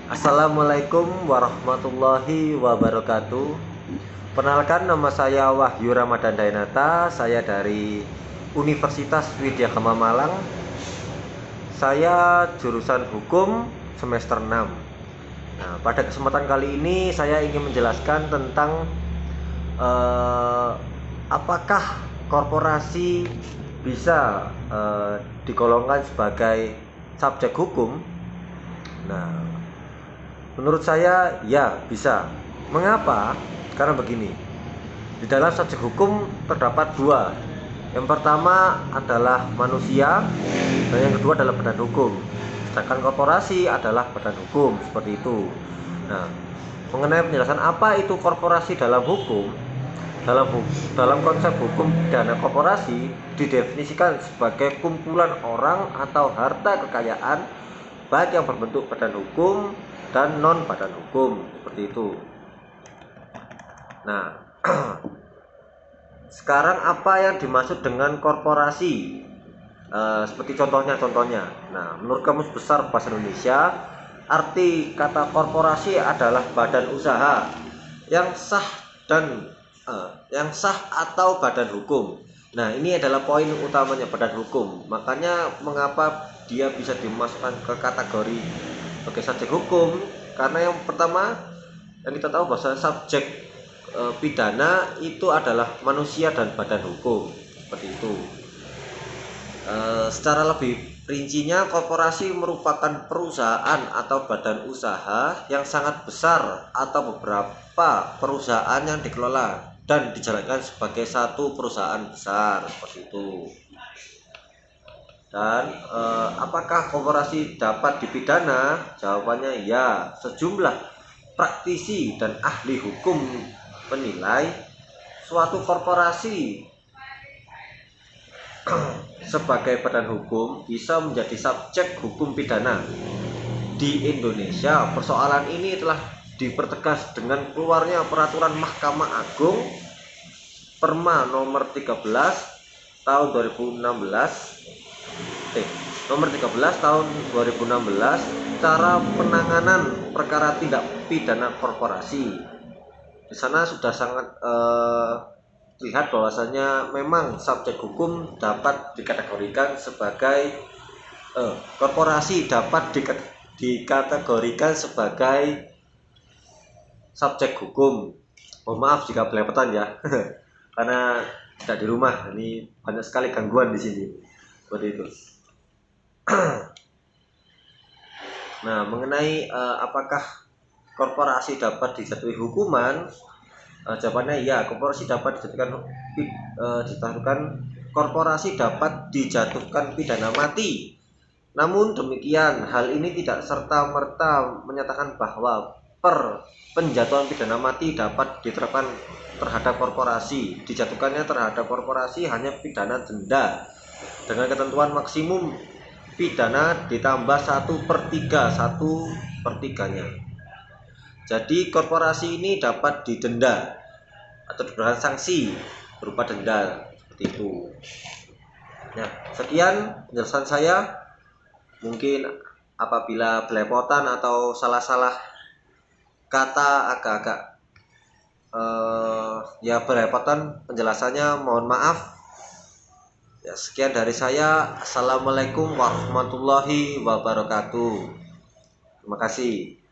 Assalamualaikum warahmatullahi wabarakatuh. Perkenalkan, nama saya Wahyu Ramadan Dainata. Saya dari Universitas Widya Gama Malang. Saya jurusan hukum semester 6. Nah, pada kesempatan kali ini saya ingin menjelaskan tentang apakah korporasi bisa digolongkan sebagai subjek hukum. Nah, menurut saya ya bisa. Mengapa? Karena begini, di dalam subjek hukum terdapat dua. Yang pertama adalah manusia, dan yang kedua adalah badan hukum. Sedangkan korporasi adalah badan hukum, seperti itu. Nah, mengenai penjelasan apa itu korporasi dalam hukum, dalam konsep hukum pidana, korporasi didefinisikan sebagai kumpulan orang atau harta kekayaan baik yang berbentuk badan hukum dan non badan hukum, seperti itu. Nah, sekarang apa yang dimaksud dengan korporasi? Seperti contohnya. Nah, menurut Kamus Besar Bahasa Indonesia, arti kata korporasi adalah badan usaha yang sah atau badan hukum. Nah, ini adalah poin utamanya, badan hukum. Makanya mengapa dia bisa dimasukkan ke kategori sebagai subjek hukum, karena yang pertama yang kita tahu bahwa subjek pidana itu adalah manusia dan badan hukum, seperti itu. Secara lebih rincinya, korporasi merupakan perusahaan atau badan usaha yang sangat besar atau beberapa perusahaan yang dikelola dan dijalankan sebagai satu perusahaan besar, seperti itu. Dan apakah korporasi dapat dipidana? Jawabannya ya. Sejumlah praktisi dan ahli hukum menilai suatu korporasi sebagai badan hukum bisa menjadi subjek hukum pidana. Di Indonesia, persoalan ini telah dipertegas dengan keluarnya peraturan Mahkamah Agung Perma nomor 13 tahun 2016 cara penanganan perkara tindak pidana korporasi. Di sana sudah sangat terlihat bahwasanya memang subjek hukum dapat dikategorikan sebagai korporasi dapat dikategorikan sebagai subjek hukum. Mohon maaf jika belepotan ya, karena tidak di rumah, ini banyak sekali gangguan di sini, seperti itu. Nah, mengenai apakah korporasi dapat dijatuhi hukuman, jawabannya ya, korporasi dapat korporasi dapat dijatuhkan pidana mati. Namun demikian, hal ini tidak serta-merta menyatakan bahwa penjatuhan pidana mati dapat diterapkan terhadap korporasi. Dijatuhkannya terhadap korporasi hanya pidana denda dengan ketentuan maksimum pidana ditambah 1/3 nya. Jadi korporasi ini dapat didenda atau diberikan sanksi berupa denda, seperti itu. Nah, sekian penjelasan saya. Mungkin apabila belepotan atau salah-salah kata, agak-agak ya belepotan penjelasannya, mohon maaf. Ya, sekian dari saya. Assalamualaikum warahmatullahi wabarakatuh. Terima kasih.